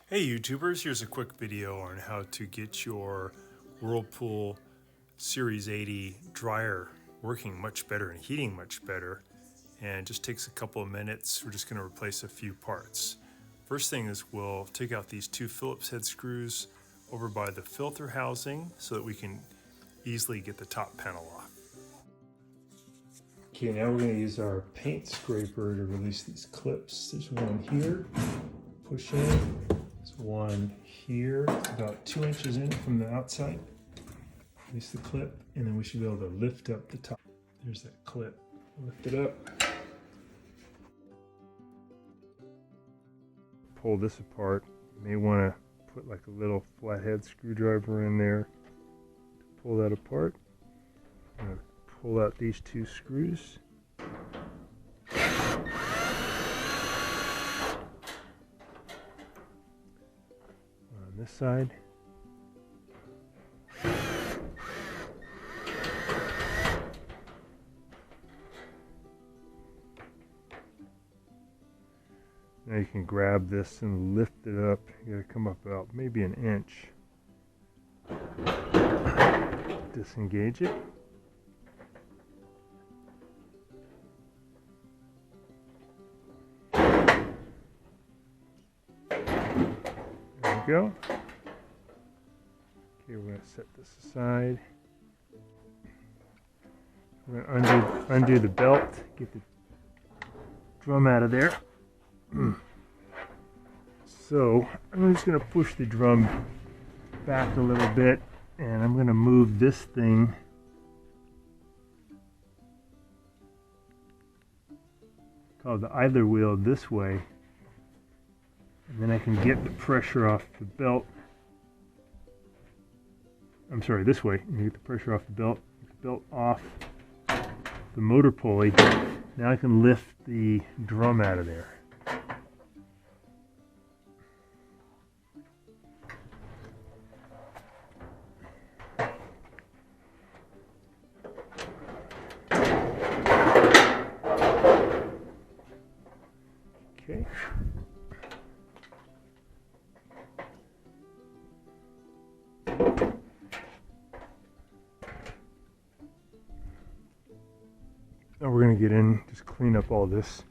Hey YouTubers, here's a quick video on how to get your Whirlpool Series 80 dryer working much better and heating much better. And it just takes a couple of minutes. We're just going to replace a few parts. First thing is we'll take out these two Phillips head screws over by the filter housing so that we can easily get the top panel off. Okay, now we're going to use our paint scraper to release these clips. There's one here, push in. There's one here, it's about 2 inches in from the outside. Release the clip, and then we should be able to lift up the top. There's that clip. Lift it up. Pull this apart. You may want to put like a little flathead screwdriver in there to pull that apart. I'm going to pull out these two screws. On this side. Now you can grab this and lift it up. You gotta come up about maybe an inch. Disengage it. There we go. Okay, we're going to set this aside. We're going to undo the belt, get the drum out of there. So I'm just going to push the drum back a little bit, and I'm going to move this thing called the idler wheel this way, and then I can get the pressure off the belt. I'm sorry, this way. You get the pressure off the belt, get the belt off the motor pulley. Now I can lift the drum out of there. Okay. Now we're going to get in, just clean up all this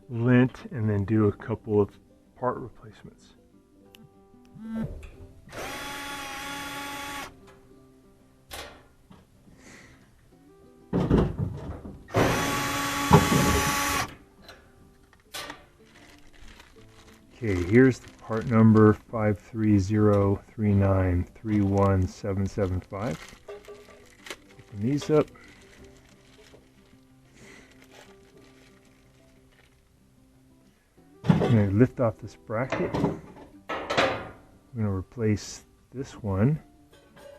lint, and then do a couple of part replacements. Okay, here's the part number 53039317775. Open these up. I'm going to lift off this bracket. I'm going to replace this one.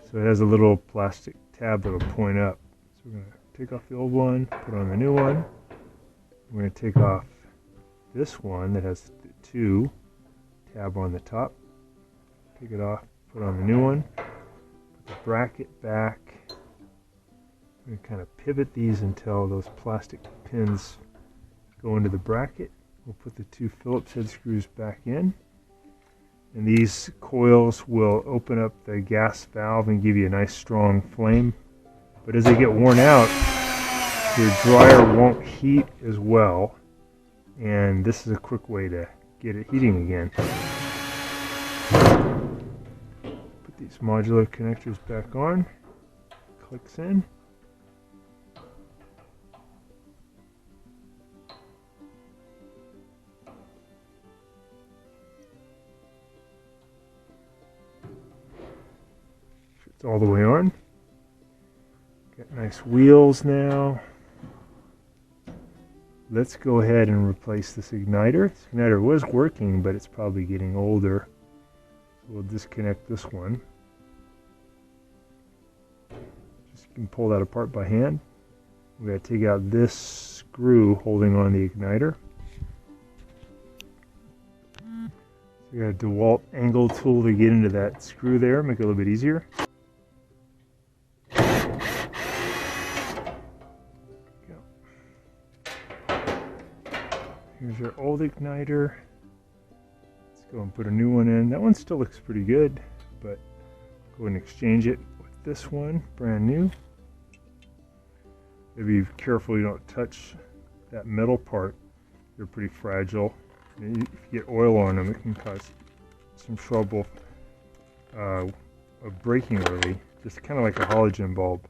So it has a little plastic tab that will point up. So we're going to take off the old one, put on the new one. We're going to take off this one that has the 2 tab on the top. Take it off, put on the new one. Put the bracket back. I'm going to kind of pivot these until those plastic pins go into the bracket. We'll put the 2 Phillips head screws back in, and these coils will open up the gas valve and give you a nice strong flame. But as they get worn out, your dryer won't heat as well, and this is a quick way to get it heating again. Put these modular connectors back on, clicks in. It's all the way on. Got nice wheels now. Let's go ahead and replace this igniter. This igniter was working, but it's probably getting older. So we'll disconnect this one. Just you can pull that apart by hand. We're going to take out this screw holding on the igniter. So you got a DeWalt angle tool to get into that screw there, make it a little bit easier. Here's your old igniter. Let's go and put a new one in. That one still looks pretty good, but go ahead and exchange it with this one, brand new. Be careful you don't touch that metal part. They're pretty fragile. If you get oil on them, it can cause some trouble of breaking early. Just kind of like a halogen bulb.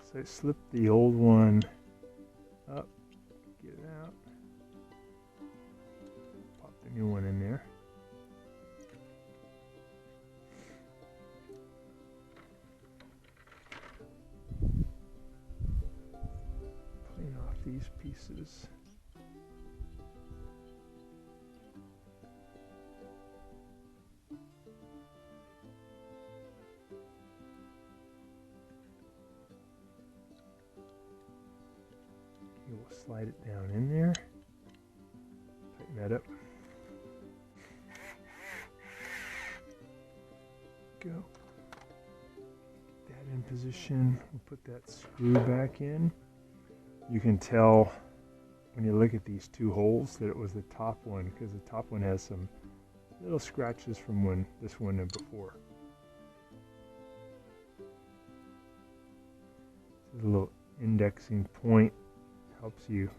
So I slipped the old one up, get it out, pop the new one in there. Clean off these pieces. We'll slide it down in there, tighten that up. Go. Get that in position. We'll put that screw back in. You can tell when you look at these two holes that it was the top one, because the top one has some little scratches from when this one and before. This is a little indexing point. Helps you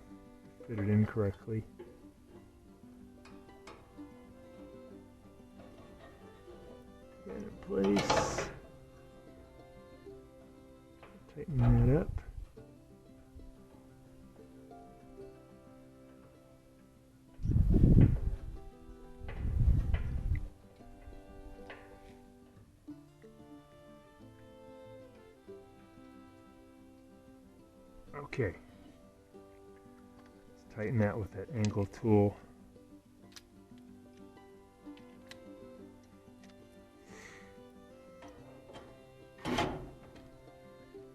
fit it in correctly. Get it in place. Tighten that up. Okay. Tighten that with that angle tool.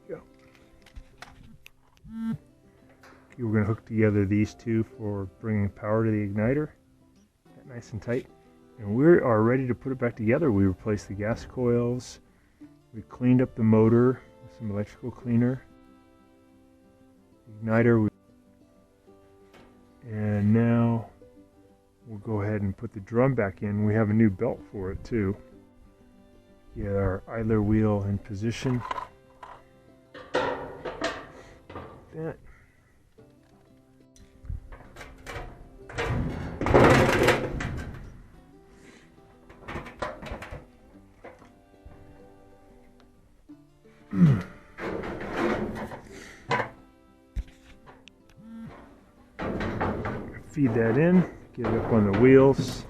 Go. Okay, we're going to hook together these two for bringing power to the igniter. That nice and tight. And we are ready to put it back together. We replaced the gas coils. We cleaned up the motor with some electrical cleaner. Igniter. And now we'll go ahead and put the drum back in. We have a new belt for it too. Get our idler wheel in position. That. Feed that in, get it up on the wheels.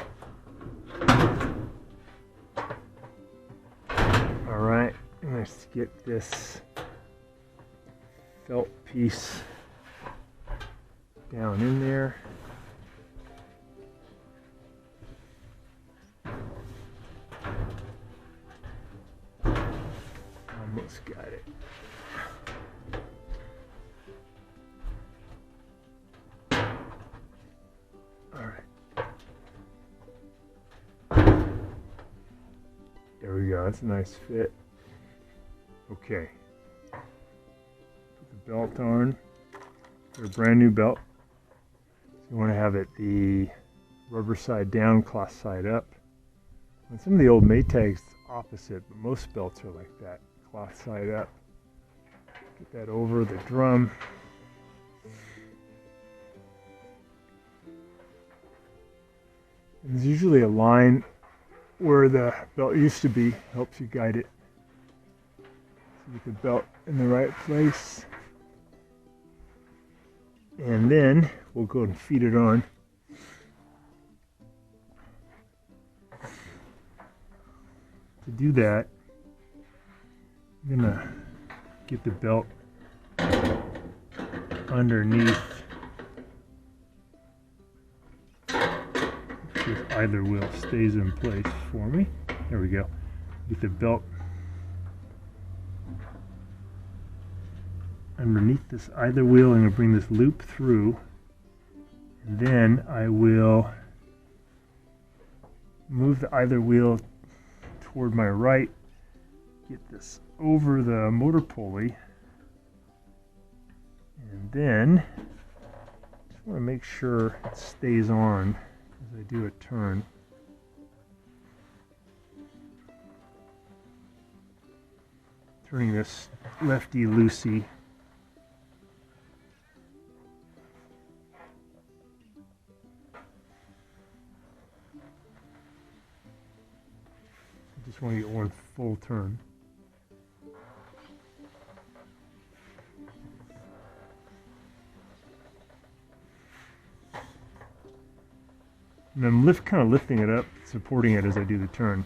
Alright, let's get this felt piece down in there. Almost got it. There we go, that's a nice fit. Okay. Put the belt on. Put a brand new belt. So you want to have it the rubber side down, cloth side up. On some of the old Maytags, it's opposite, but most belts are like that, cloth side up. Get that over the drum. And there's usually a line where the belt used to be, helps you guide it. So get the belt in the right place. And then we'll go and feed it on. To do that, I'm gonna get the belt underneath this idler wheel stays in place for me. There we go. Get the belt underneath this idler wheel. I'm going to bring this loop through, and then I will move the idler wheel toward my right, get this over the motor pulley, and then just want to make sure it stays on as I do a turn. Turning this lefty-loosey. I just want to get one full turn. And I'm kind of lifting it up, supporting it as I do the turn.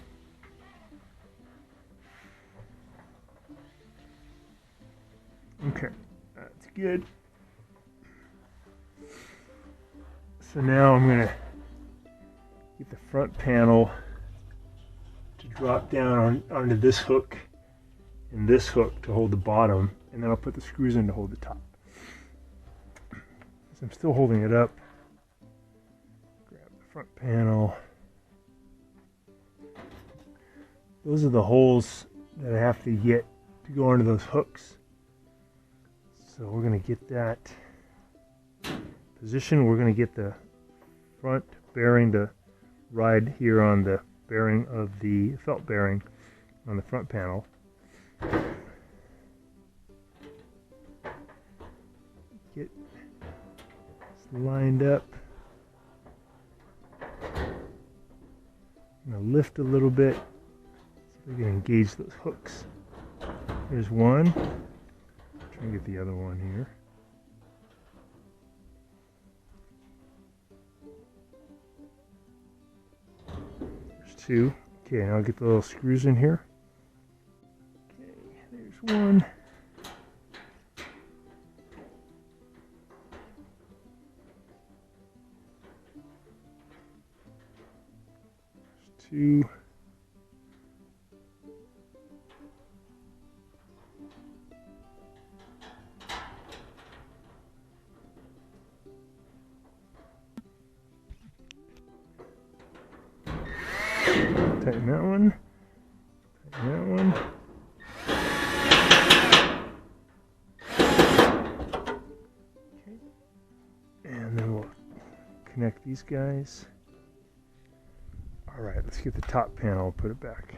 Okay, that's good. So now I'm going to get the front panel to drop down onto this hook and this hook to hold the bottom, and then I'll put the screws in to hold the top. So I'm still holding it up. Grab the front panel. Those are the holes that I have to get to go onto those hooks. So we're going to get that position. We're going to get the front bearing to ride here on the bearing of the felt bearing on the front panel. Get this lined up. I'm going to lift a little bit so we can engage those hooks. Here's one. Try and get the other one here. There's two. Okay, now I'll get the little screws in here. Okay, there's one. There's two. Tighten that one. Tighten that one. Okay. And then we'll connect these guys. All right, let's get the top panel, put it back.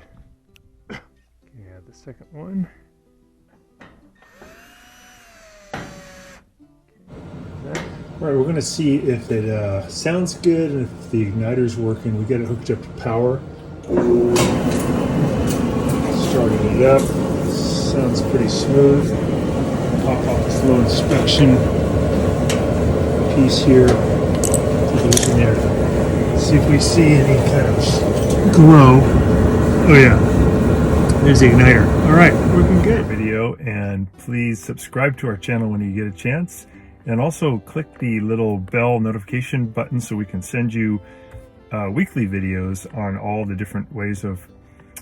Okay, add the second one. All right, we're going to see if it sounds good and if the igniter's working. We get it hooked up to power. Starting it up. Sounds pretty smooth. Pop off this little inspection piece here. Take a look in there. See if we see any kind of glow. Oh yeah, there's the igniter. All right, working good. Video, and please subscribe to our channel when you get a chance. And also click the little bell notification button so we can send you weekly videos on all the different ways of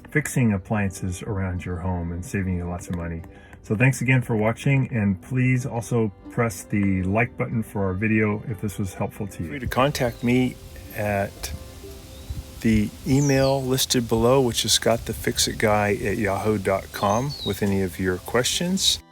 fixing appliances around your home and saving you lots of money. So thanks again for watching, and please also press the like button for our video if this was helpful to you. Feel free to contact me at the email listed below, which is scottthefixitguy@yahoo.com, with any of your questions.